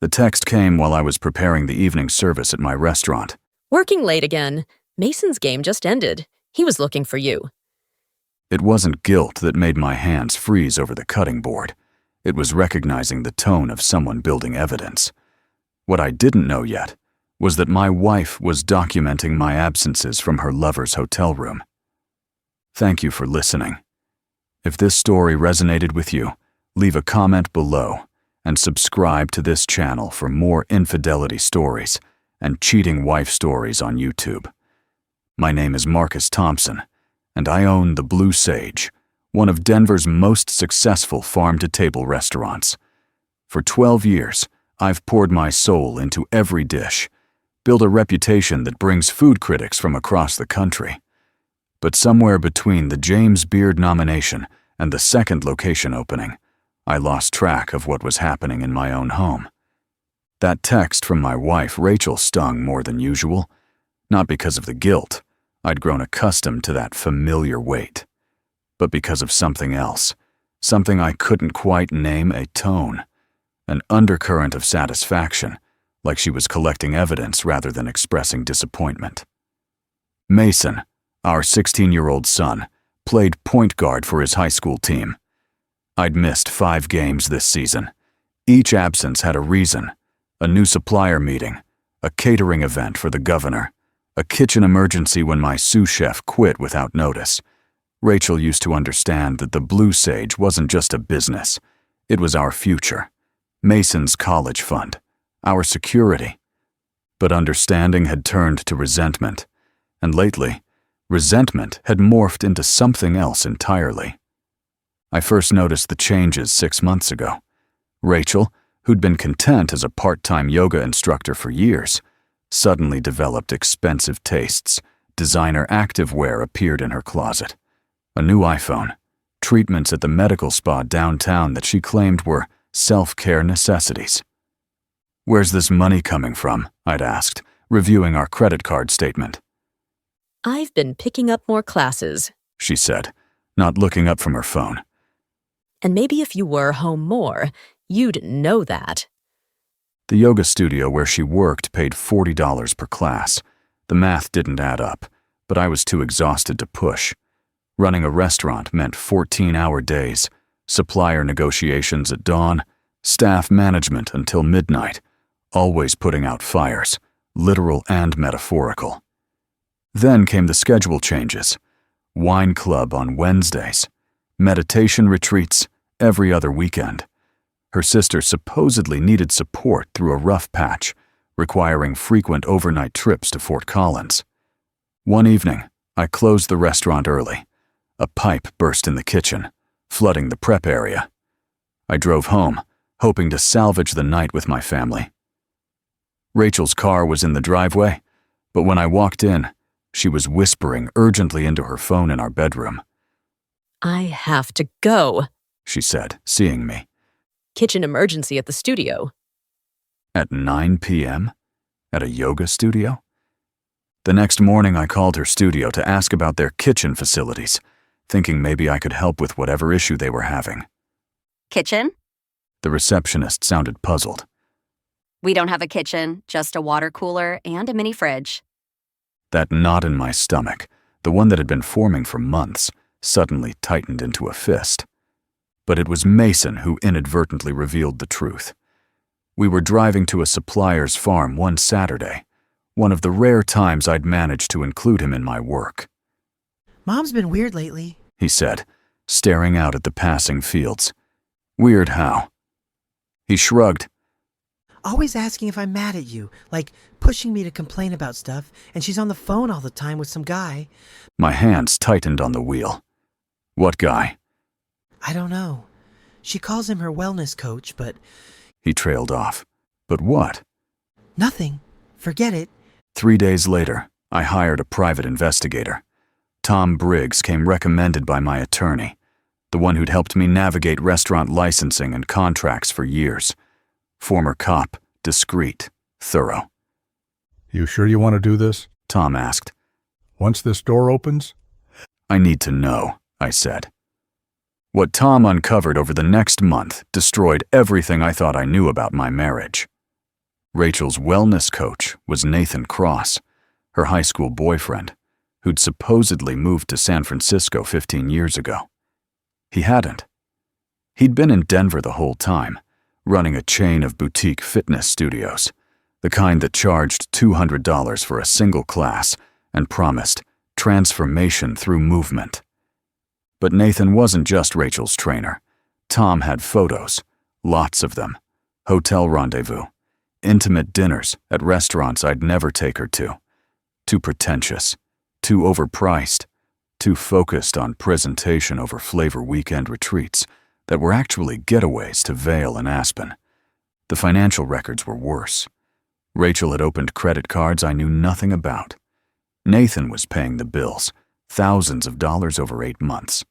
The text came while I was preparing the evening service at my restaurant. Working late again. Mason's game just ended. He was looking for you. It wasn't guilt that made my hands freeze over the cutting board. It was recognizing the tone of someone building evidence. What I didn't know yet was that my wife was documenting my absences from her lover's hotel room. Thank you for listening. If this story resonated with you, leave a comment below and subscribe to this channel for more infidelity stories and cheating wife stories on YouTube. My name is Marcus Thompson, and I own the Blue Sage, one of Denver's most successful farm-to-table restaurants. For 12 years, I've poured my soul into every dish, built a reputation that brings food critics from across the country. But somewhere between the James Beard nomination and the second location opening, I lost track of what was happening in my own home. That text from my wife, Rachel, stung more than usual, not because of the guilt. I'd grown accustomed to that familiar weight, but because of something else, something I couldn't quite name, a tone, an undercurrent of satisfaction, like she was collecting evidence rather than expressing disappointment. Mason, our 16-year-old son, played point guard for his high school team. I'd missed 5 games this season. Each absence had a reason: a new supplier meeting, a catering event for the governor, a kitchen emergency when my sous chef quit without notice. Rachel used to understand that the Blue Sage wasn't just a business. It was our future, Mason's college fund, our security. But understanding had turned to resentment, and lately, resentment had morphed into something else entirely. I first noticed the changes 6 months ago. Rachel, who'd been content as a part-time yoga instructor for years, suddenly developed expensive tastes. Designer activewear appeared in her closet. A new iPhone, treatments at the medical spa downtown that she claimed were self-care necessities. "Where's this money coming from?" I'd asked, reviewing our credit card statement. I've been picking up more classes, she said, not looking up from her phone. And maybe if you were home more, you'd know that. The yoga studio where she worked paid $40 per class. The math didn't add up, but I was too exhausted to push. Running a restaurant meant 14-hour days, supplier negotiations at dawn, staff management until midnight, always putting out fires, literal and metaphorical. Then came the schedule changes: wine club on Wednesdays, meditation retreats every other weekend. Her sister supposedly needed support through a rough patch, requiring frequent overnight trips to Fort Collins. One evening, I closed the restaurant early. A pipe burst in the kitchen, flooding the prep area. I drove home, hoping to salvage the night with my family. Rachel's car was in the driveway, but when I walked in, she was whispering urgently into her phone in our bedroom. I have to go, she said, seeing me. Kitchen emergency at the studio. At 9 p.m.? At a yoga studio? The next morning I called her studio to ask about their kitchen facilities, thinking maybe I could help with whatever issue they were having. Kitchen? The receptionist sounded puzzled. We don't have a kitchen, just a water cooler and a mini fridge. That knot in my stomach, the one that had been forming for months, suddenly tightened into a fist. But it was Mason who inadvertently revealed the truth. We were driving to a supplier's farm one Saturday, one of the rare times I'd managed to include him in my work. Mom's been weird lately, he said, staring out at the passing fields. Weird how? He shrugged. Always asking if I'm mad at you, like pushing me to complain about stuff, and she's on the phone all the time with some guy. My hands tightened on the wheel. What guy? I don't know. She calls him her wellness coach, but... He trailed off. But what? Nothing. Forget it. 3 days later, I hired a private investigator. Tom Briggs came recommended by my attorney, the one who'd helped me navigate restaurant licensing and contracts for years. Former cop, discreet, thorough. "You sure you want to do this?" Tom asked. "Once this door opens?" "I need to know," I said. What Tom uncovered over the next month destroyed everything I thought I knew about my marriage. Rachel's wellness coach was Nathan Cross, her high school boyfriend, who'd supposedly moved to San Francisco 15 years ago. He hadn't. He'd been in Denver the whole time, running a chain of boutique fitness studios, the kind that charged $200 for a single class and promised transformation through movement. But Nathan wasn't just Rachel's trainer. Tom had photos, lots of them, hotel rendezvous, intimate dinners at restaurants I'd never take her to. Too pretentious, too overpriced, too focused on presentation over flavor weekend retreats that were actually getaways to Vail and Aspen. The financial records were worse. Rachel had opened credit cards I knew nothing about. Nathan was paying the bills, thousands of dollars over 8 months.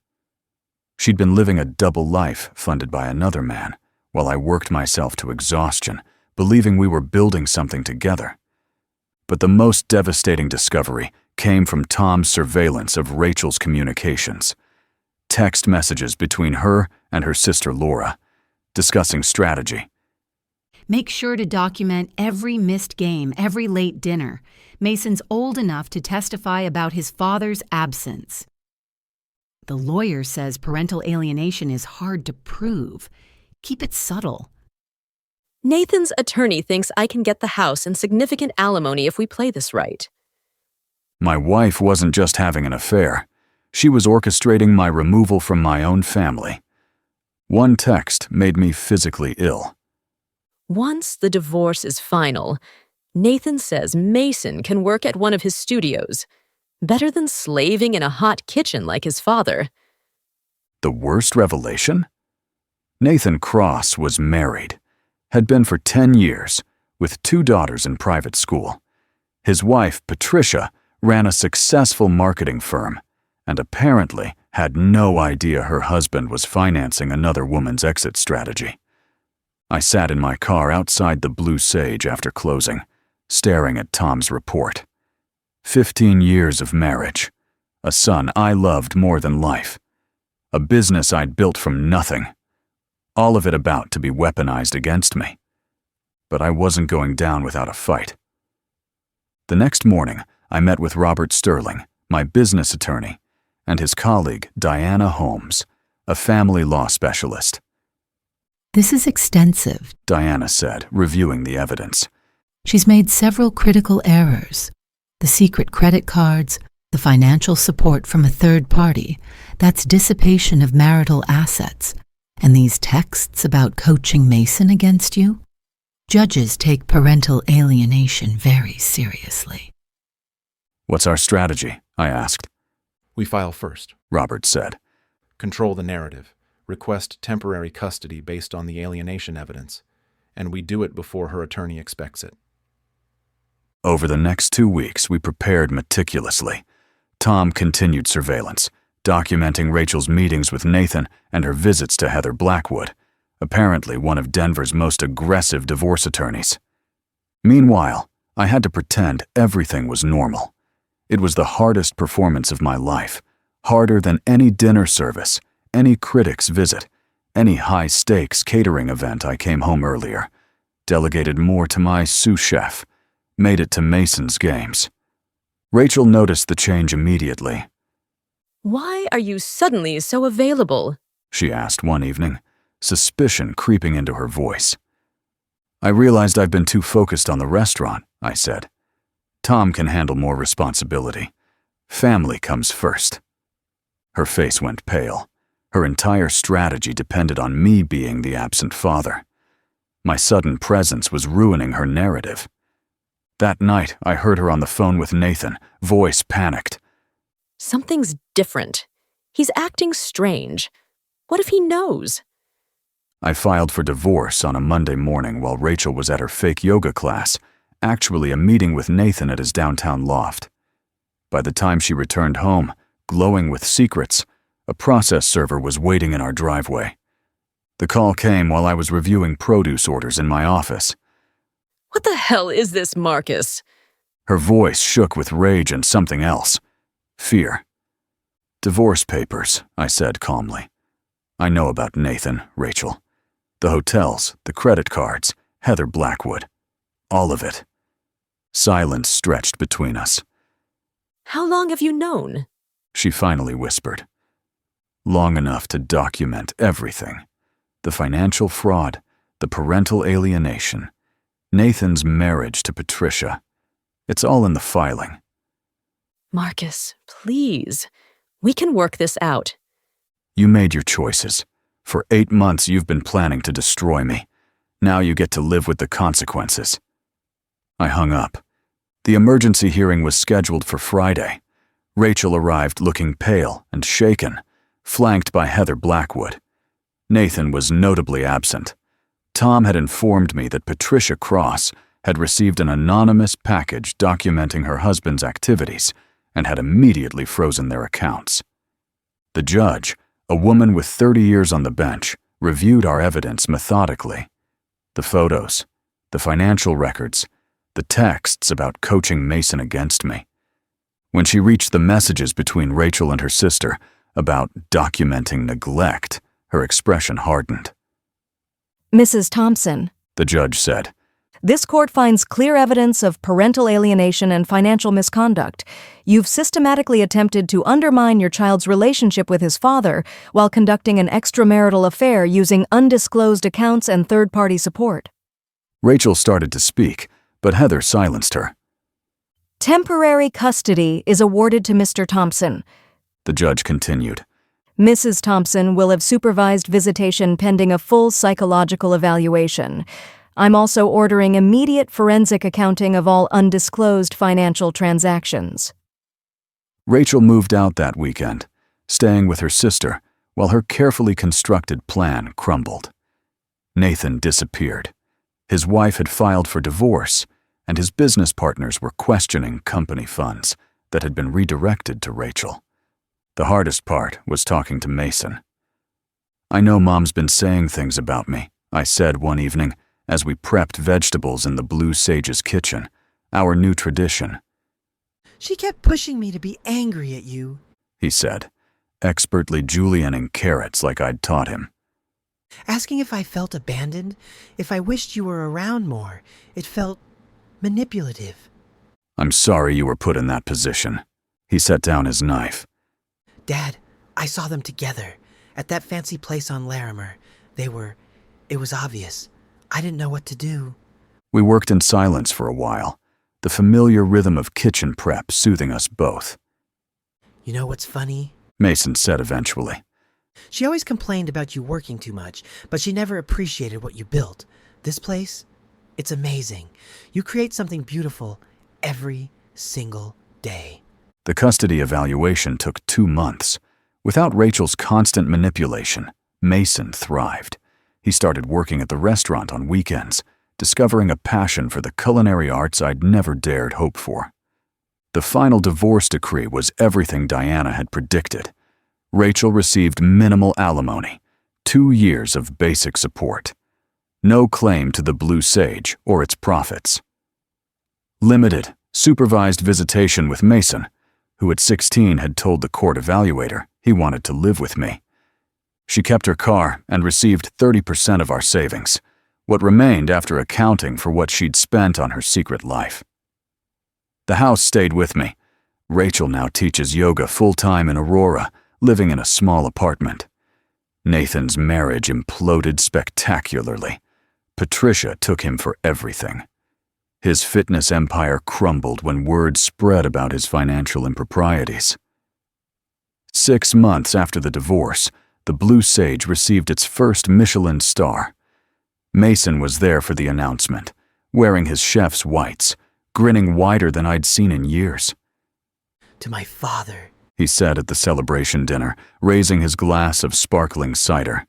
She'd been living a double life funded by another man, while I worked myself to exhaustion, believing we were building something together. But the most devastating discovery came from Tom's surveillance of Rachel's communications. Text messages between her and her sister Laura, discussing strategy. Make sure to document every missed game, every late dinner. Mason's old enough to testify about his father's absence. The lawyer says parental alienation is hard to prove. Keep it subtle. Nathan's attorney thinks I can get the house and significant alimony if we play this right. My wife wasn't just having an affair. She was orchestrating my removal from my own family. One text made me physically ill. Once the divorce is final, Nathan says Mason can work at one of his studios. Better than slaving in a hot kitchen like his father. The worst revelation? Nathan Cross was married, had been for 10 years, with 2 daughters in private school. His wife, Patricia, ran a successful marketing firm, and apparently had no idea her husband was financing another woman's exit strategy. I sat in my car outside the Blue Sage after closing, staring at Tom's report. 15 years of marriage, a son I loved more than life, a business I'd built from nothing, all of it about to be weaponized against me. But I wasn't going down without a fight. The next morning, I met with Robert Sterling, my business attorney, and his colleague, Diana Holmes, a family law specialist. This is extensive, Diana said, reviewing the evidence. She's made several critical errors. The secret credit cards, the financial support from a third party, that's dissipation of marital assets, and these texts about coaching Mason against you. Judges take parental alienation very seriously. What's our strategy? I asked. We file first, Robert said. control the narrative, request temporary custody based on the alienation evidence, and we do it before her attorney expects it. Over the next 2 weeks, we prepared meticulously. Tom continued surveillance, documenting Rachel's meetings with Nathan and her visits to Heather Blackwood, apparently one of Denver's most aggressive divorce attorneys. Meanwhile, I had to pretend everything was normal. It was the hardest performance of my life, harder than any dinner service, any critic's visit, any high-stakes catering event I came home earlier, delegated more to my sous chef, made it to Mason's games. Rachel noticed the change immediately. Why are you suddenly so available? She asked one evening, suspicion creeping into her voice. I realized I've been too focused on the restaurant, I said. Tom can handle more responsibility. Family comes first. Her face went pale. Her entire strategy depended on me being the absent father. My sudden presence was ruining her narrative. That night, I heard her on the phone with Nathan, voice panicked. Something's different. He's acting strange. What if he knows? I filed for divorce on a Monday morning while Rachel was at her fake yoga class, actually a meeting with Nathan at his downtown loft. By the time she returned home, glowing with secrets, a process server was waiting in our driveway. The call came while I was reviewing produce orders in my office. What the hell is this, Marcus? Her voice shook with rage and something else. Fear. Divorce papers, I said calmly. I know about Nathan, Rachel. The hotels, the credit cards, Heather Blackwood. all of it. Silence stretched between us. How long have you known? She finally whispered. Long enough to document everything. The financial fraud, the parental alienation, Nathan's marriage to Patricia. It's all in the filing. Marcus, please. We can work this out. You made your choices. For 8 months you've been planning to destroy me. Now you get to live with the consequences. I hung up. The emergency hearing was scheduled for Friday. Rachel arrived looking pale and shaken, flanked by Heather Blackwood. Nathan was notably absent. Tom had informed me that Patricia Cross had received an anonymous package documenting her husband's activities and had immediately frozen their accounts. The judge, a woman with 30 years on the bench, reviewed our evidence methodically. The photos, the financial records, the texts about coaching Mason against me. When she reached the messages between Rachel and her sister about documenting neglect, her expression hardened. Mrs. Thompson, The judge said, this court finds clear evidence of parental alienation and financial misconduct. You've systematically attempted to undermine your child's relationship with his father while conducting an extramarital affair using undisclosed accounts and third-party support. Rachel started to speak, but Heather silenced her. Temporary custody is awarded to Mr. Thompson. The judge continued. Mrs. Thompson will have supervised visitation pending a full psychological evaluation. I'm also ordering immediate forensic accounting of all undisclosed financial transactions. Rachel moved out that weekend, staying with her sister while her carefully constructed plan crumbled. Nathan disappeared. His wife had filed for divorce, and his business partners were questioning company funds that had been redirected to Rachel. The hardest part was talking to Mason. I know Mom's been saying things about me, I said one evening as we prepped vegetables in the Blue Sage's kitchen, our new tradition. She kept pushing me to be angry at you, He said, expertly julienning carrots like I'd taught him. asking if I felt abandoned, if I wished you were around more. It felt manipulative. I'm sorry you were put in that position. He set down his knife. Dad, I saw them together at that fancy place on Larimer. It was obvious. I didn't know what to do. We worked in silence for a while, the familiar rhythm of kitchen prep soothing us both. You know what's funny? Mason said eventually. She always complained about you working too much, but she never appreciated what you built. This place, it's amazing. You create something beautiful every single day. The custody evaluation took 2 months. Without Rachel's constant manipulation, Mason thrived. He started working at the restaurant on weekends, discovering a passion for the culinary arts I'd never dared hope for. The final divorce decree was everything Diana had predicted. Rachel received minimal alimony, 2 years of basic support. No claim to the Blue Sage or its profits. Limited, supervised visitation with Mason, who at 16 had told the court evaluator he wanted to live with me. She kept her car and received 30% of our savings, what remained after accounting for what she'd spent on her secret life. The house stayed with me. Rachel now teaches yoga full-time in Aurora, living in a small apartment. Nathan's marriage imploded spectacularly. Patricia took him for everything. His fitness empire crumbled when word spread about his financial improprieties. 6 months after the divorce, the Blue Sage received its first Michelin star. Mason was there for the announcement, wearing his chef's whites, grinning wider than I'd seen in years. To my father, He said at the celebration dinner, raising his glass of sparkling cider.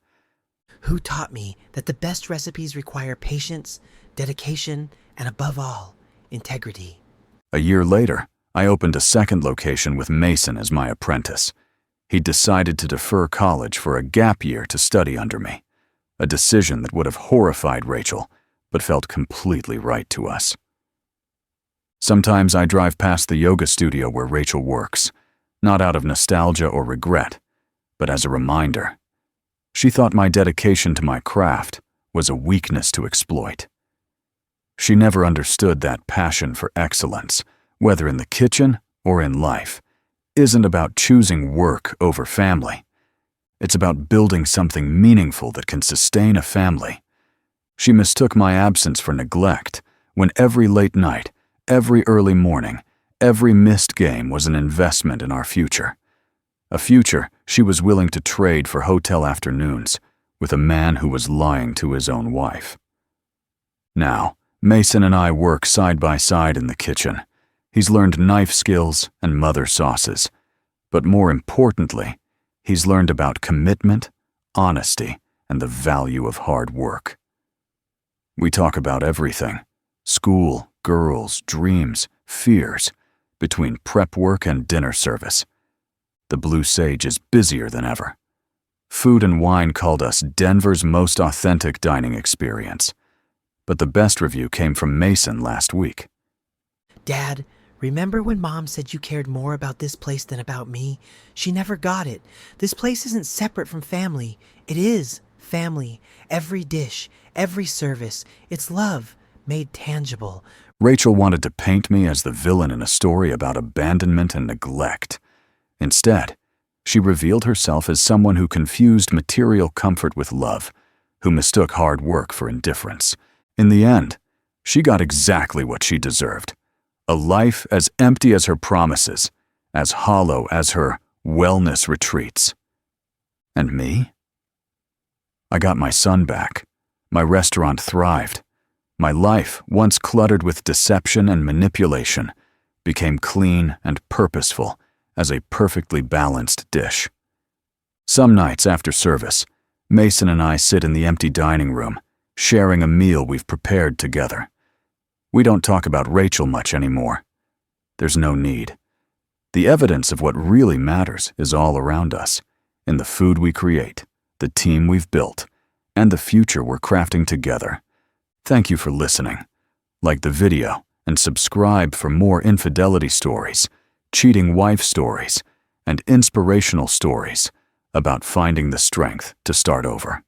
who taught me that the best recipes require patience, dedication, and above all, integrity. A year later, I opened a second location with Mason as my apprentice. He decided to defer college for a gap year to study under me, a decision that would have horrified Rachel, but felt completely right to us. Sometimes I drive past the yoga studio where Rachel works, not out of nostalgia or regret, but as a reminder. She thought my dedication to my craft was a weakness to exploit. She never understood that passion for excellence, whether in the kitchen or in life, isn't about choosing work over family. It's about building something meaningful that can sustain a family. She mistook my absence for neglect, when every late night, every early morning, every missed game was an investment in our future. A future she was willing to trade for hotel afternoons with a man who was lying to his own wife. Now, Mason and I work side by side in the kitchen. He's learned knife skills and mother sauces. But more importantly, he's learned about commitment, honesty, and the value of hard work. We talk about everything: school, girls, dreams, fears, between prep work and dinner service. The Blue Sage is busier than ever. Food and Wine called us Denver's most authentic dining experience. But the best review came from Mason last week. Dad, remember when Mom said you cared more about this place than about me? She never got it. This place isn't separate from family. It is family. Every dish, every service, it's love made tangible. Rachel wanted to paint me as the villain in a story about abandonment and neglect. Instead, she revealed herself as someone who confused material comfort with love, who mistook hard work for indifference. In the end, she got exactly what she deserved: a life as empty as her promises, as hollow as her wellness retreats. And me? I got my son back. My restaurant thrived. My life, once cluttered with deception and manipulation, became clean and purposeful as a perfectly balanced dish. Some nights after service, Mason and I sit in the empty dining room, sharing a meal we've prepared together. We don't talk about Rachel much anymore. There's no need. The evidence of what really matters is all around us, in the food we create, the team we've built, and the future we're crafting together. Thank you for listening. Like the video and subscribe for more infidelity stories, cheating wife stories, and inspirational stories about finding the strength to start over.